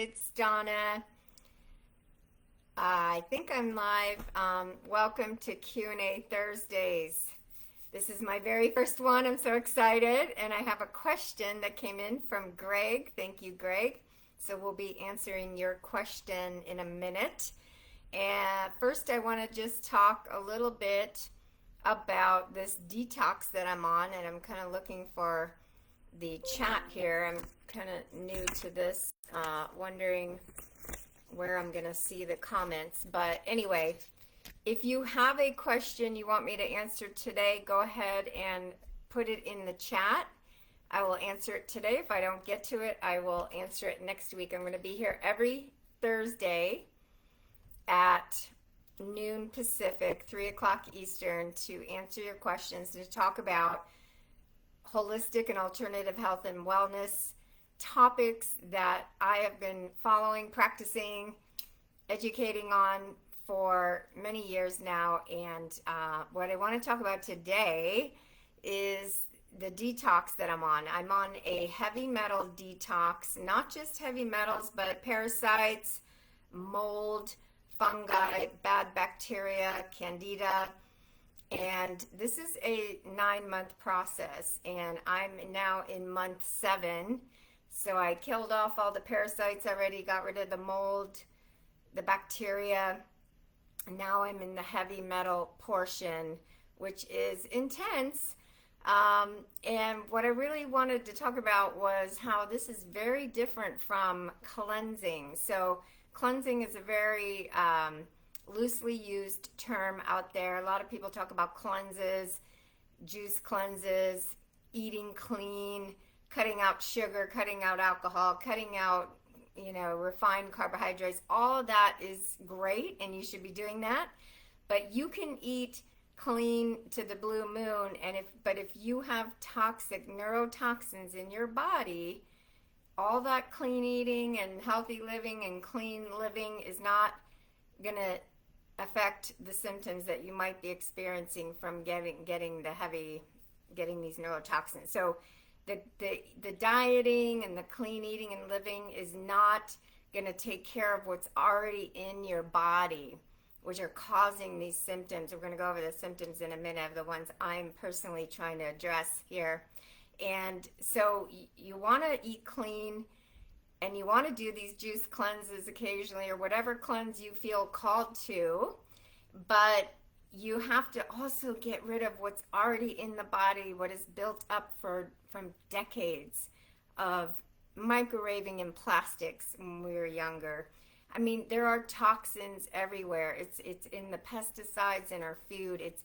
It's Donna. I think I'm live. Welcome to Q&A Thursdays. This is my very first one. I'm so excited. And I have a question that came in from Greg. Thank you, Greg. So we'll be answering your question in a minute. And first, I want to just talk a little bit about this detox that I'm on. And I'm kind of looking for the chat here. I'm kind of new to this, wondering where I'm going to see the comments. But anyway, if you have a question you want me to answer today, go ahead and put it in the chat. I will answer it today. If I don't get to it, I will answer it next week. I'm going to be here every Thursday at noon Pacific, 3 o'clock Eastern, to answer your questions and to talk about holistic and alternative health and wellness topics that I have been following, practicing, educating on for many years now. And what I want to talk about today is the detox that I'm on. I'm on a heavy metal detox, not just heavy metals, but parasites, mold, fungi, bad bacteria, candida. And this is a 9-month process, and I'm now in month 7. So I killed off all the parasites already, got rid of the mold, the bacteria. Now I'm in the heavy metal portion, which is intense. And what I really wanted to talk about was how this is very different from cleansing. So cleansing is a very loosely used term out there. A lot of people talk about cleanses, juice cleanses, eating clean, cutting out sugar, cutting out alcohol, cutting out, refined carbohydrates. All of that is great, and you should be doing that. But you can eat clean to the blue moon, but if you have toxic neurotoxins in your body, all that clean eating and healthy living and clean living is not going to affect the symptoms that you might be experiencing from getting these neurotoxins. So the dieting and the clean eating and living is not going to take care of what's already in your body, which are causing these symptoms. We're going to go over the symptoms in a minute of the ones I'm personally trying to address here. And so you want to eat clean, and you want to do these juice cleanses occasionally, or whatever cleanse you feel called to, but you have to also get rid of what's already in the body, what is built up from decades of microwaving and plastics when we were younger. I mean, there are toxins everywhere. It's in the pesticides in our food. It's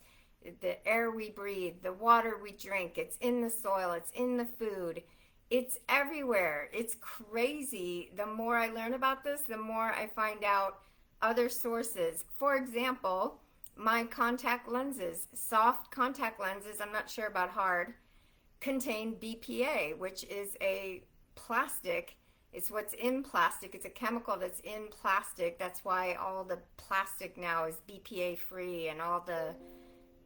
the air we breathe, the water we drink. It's in the soil. It's in the food. It's everywhere. It's crazy. The more I learn about this, the more I find out other sources. For example, my contact lenses, soft contact lenses, I'm not sure about hard, contain BPA, which is a plastic. It's what's in plastic. It's a chemical that's in plastic. That's why all the plastic now is BPA free, and all the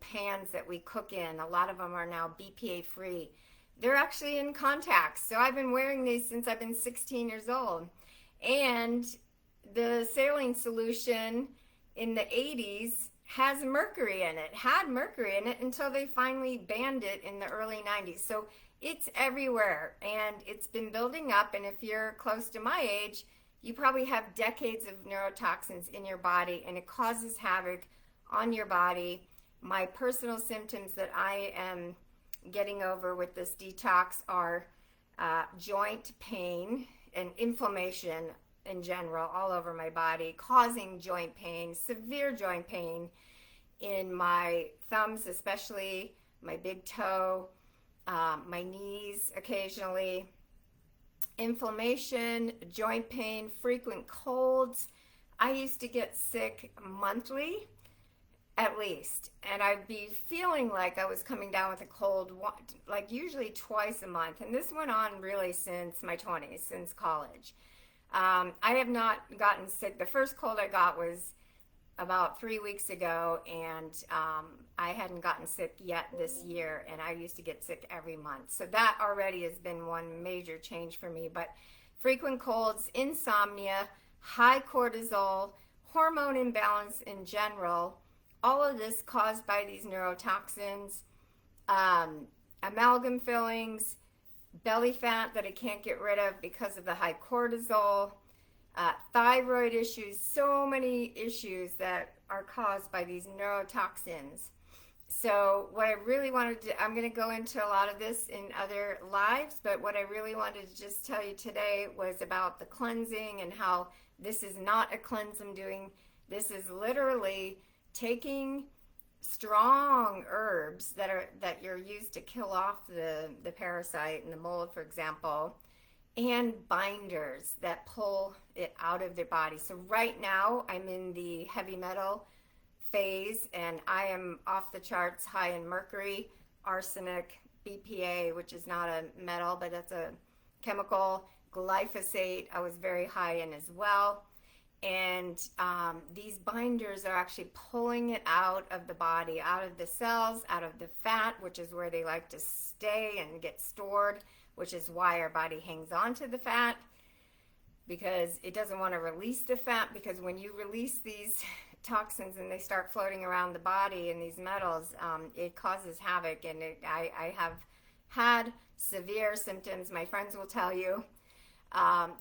pans that we cook in, a lot of them are now BPA free. They're actually in contacts. So I've been wearing these since I've been 16 years old. And the saline solution in the 80s has mercury in it, had mercury in it until they finally banned it in the early 90s. So it's everywhere, and it's been building up. And if you're close to my age, you probably have decades of neurotoxins in your body, and it causes havoc on your body. My personal symptoms that I am getting over with this detox are joint pain and inflammation in general all over my body, causing joint pain, severe joint pain in my thumbs, especially my big toe, my knees occasionally, inflammation, joint pain, frequent colds. I used to get sick monthly at least, and I'd be feeling like I was coming down with a cold, like usually twice a month. And this went on really since my 20s, since college. I have not gotten sick. The first cold I got was about 3 weeks ago, and I hadn't gotten sick yet this year, and I used to get sick every month. So that already has been one major change for me. But frequent colds, insomnia, high cortisol, hormone imbalance in general, all of this caused by these neurotoxins, amalgam fillings, belly fat that I can't get rid of because of the high cortisol, thyroid issues, so many issues that are caused by these neurotoxins. So what I really wanted to, I'm going to go into a lot of this in other lives, but what I really wanted to just tell you today was about the cleansing and how this is not a cleanse I'm doing. This is literally taking strong herbs that you're used to kill off the parasite and the mold, for example, and binders that pull it out of their body. So right now I'm in the heavy metal phase, and I am off the charts high in mercury, arsenic, BPA, which is not a metal, but it's a chemical, glyphosate, I was very high in as well. And these binders are actually pulling it out of the body, out of the cells, out of the fat, which is where they like to stay and get stored, which is why our body hangs on to the fat, because it doesn't want to release the fat, because when you release these toxins and they start floating around the body and these metals, it causes havoc. And I have had severe symptoms, my friends will tell you,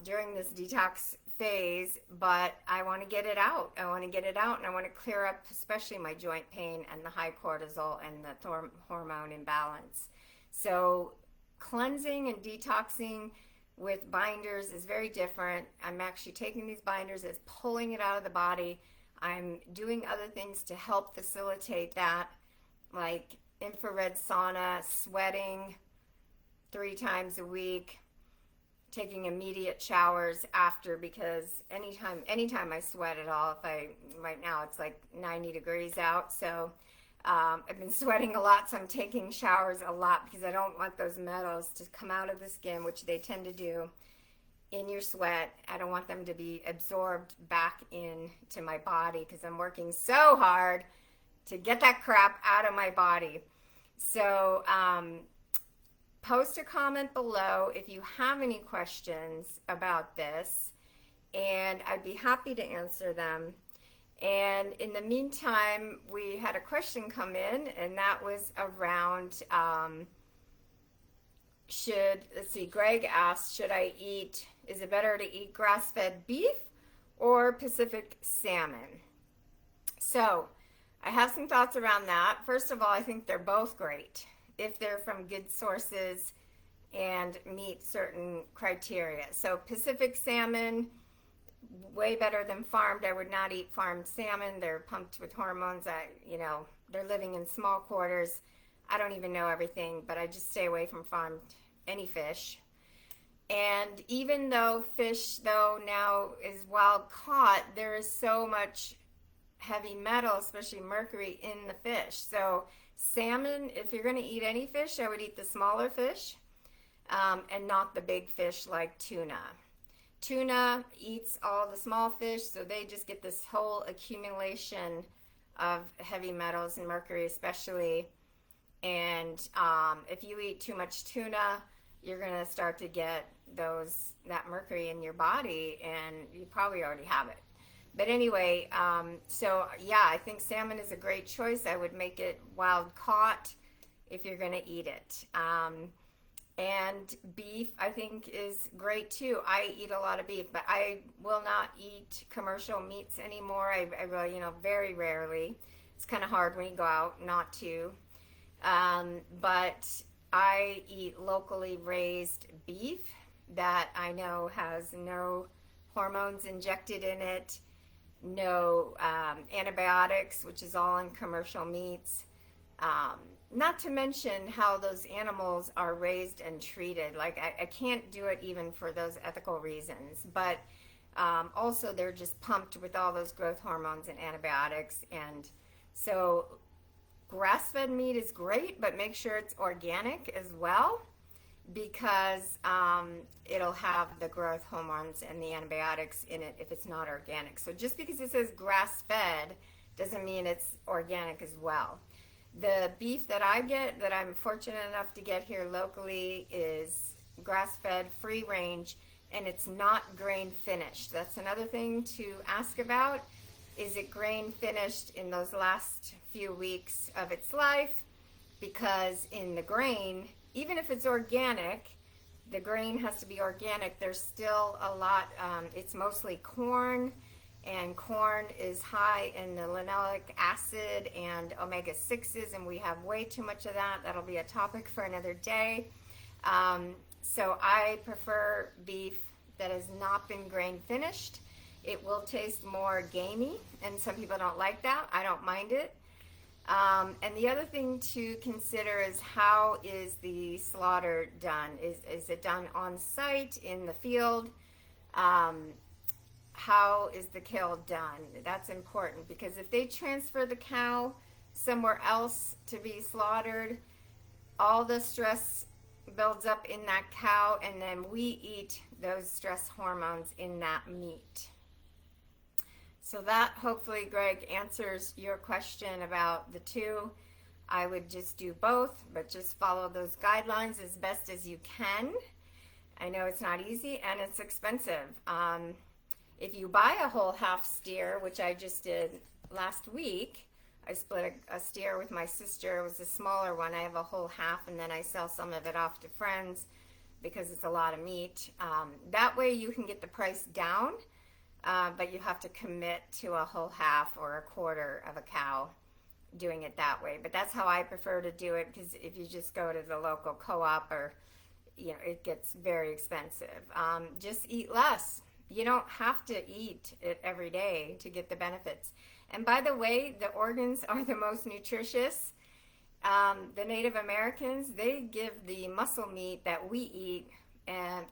during this detox phase, but I want to get it out. I want to get it out, and I want to clear up especially my joint pain and the high cortisol and the hormone imbalance. So cleansing and detoxing with binders is very different. I'm actually taking these binders as pulling it out of the body. I'm doing other things to help facilitate that, like infrared sauna, sweating 3 times a week, taking immediate showers after, because anytime I sweat at all, right now it's like 90 degrees out, so I've been sweating a lot, so I'm taking showers a lot because I don't want those metals to come out of the skin, which they tend to do in your sweat. I don't want them to be absorbed back into my body because I'm working so hard to get that crap out of my body. So post a comment below if you have any questions about this, and I'd be happy to answer them. And in the meantime, we had a question come in, and that was around Greg asked, is it better to eat grass-fed beef or Pacific salmon? So I have some thoughts around that. First of all, I think they're both great if they're from good sources and meet certain criteria. So Pacific salmon, way better than farmed. I would not eat farmed salmon. They're pumped with hormones. They're living in small quarters. I don't even know everything, but I just stay away from farmed any fish. And even though fish, now is wild caught, there is so much heavy metal, especially mercury, in the fish. So salmon, if you're going to eat any fish, I would eat the smaller fish and not the big fish like tuna. Tuna eats all the small fish, so they just get this whole accumulation of heavy metals and mercury especially. And if you eat too much tuna, you're going to start to get that mercury in your body, and you probably already have it. But anyway, so yeah, I think salmon is a great choice. I would make it wild caught if you're going to eat it. And beef, I think, is great too. I eat a lot of beef, but I will not eat commercial meats anymore. I really, very rarely. It's kind of hard when you go out not to. But I eat locally raised beef that I know has no hormones injected in it, no antibiotics, which is all in commercial meats. Not to mention how those animals are raised and treated. Like, I can't do it even for those ethical reasons. But also they're just pumped with all those growth hormones and antibiotics. And so grass-fed meat is great, but make sure it's organic as well, because it'll have the growth hormones and the antibiotics in it if it's not organic. So just because it says grass-fed doesn't mean it's organic as well. The beef that I get, that I'm fortunate enough to get here locally, is grass-fed, free range, and it's not grain finished. That's another thing to ask about. Is it grain finished in those last few weeks of its life? Because in the grain, even if it's organic, the grain has to be organic. There's still a lot, it's mostly corn, and corn is high in the linoleic acid and omega-6s, and we have way too much of that. That'll be a topic for another day. So I prefer beef that has not been grain finished. It will taste more gamey, and some people don't like that. I don't mind it. And the other thing to consider is, how is the slaughter done? Is it done on site in the field? How is the kill done? That's important, because if they transfer the cow somewhere else to be slaughtered, all the stress builds up in that cow, and then we eat those stress hormones in that meat. So that, hopefully, Greg, answers your question about the two. I would just do both, but just follow those guidelines as best as you can. I know it's not easy and it's expensive. If you buy a whole half steer, which I just did last week, I split a steer with my sister. It was a smaller one. I have a whole half, and then I sell some of it off to friends because it's a lot of meat. That way you can get the price down. But you have to commit to a whole half or a quarter of a cow doing it that way. But that's how I prefer to do it, because if you just go to the local co-op, or it gets very expensive. Just eat less. You don't have to eat it every day to get the benefits. And by the way, the organs are the most nutritious. The Native Americans, they give the muscle meat that we eat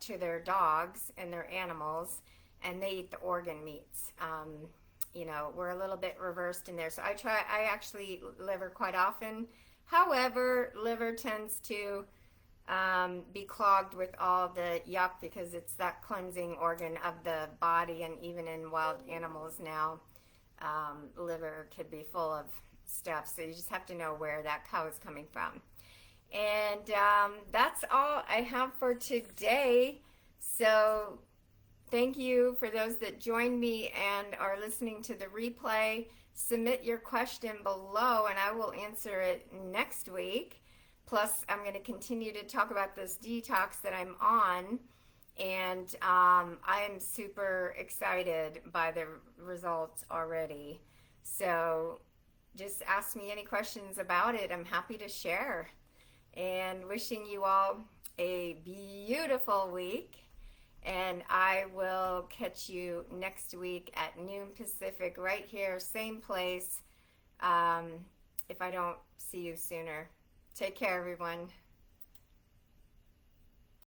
to their dogs and their animals, and they eat the organ meats. We're a little bit reversed in there. So I actually eat liver quite often. However, liver tends to be clogged with all the yuck, because it's that cleansing organ of the body, and even in wild animals now, liver could be full of stuff. So you just have to know where that cow is coming from. And that's all I have for today. So thank you for those that joined me and are listening to the replay. Submit your question below, and I will answer it next week. Plus, I'm going to continue to talk about this detox that I'm on, and I'm super excited by the results already. So just ask me any questions about it. I'm happy to share. And wishing you all a beautiful week. And I will catch you next week at noon Pacific, right here, same place, if I don't see you sooner. Take care, everyone.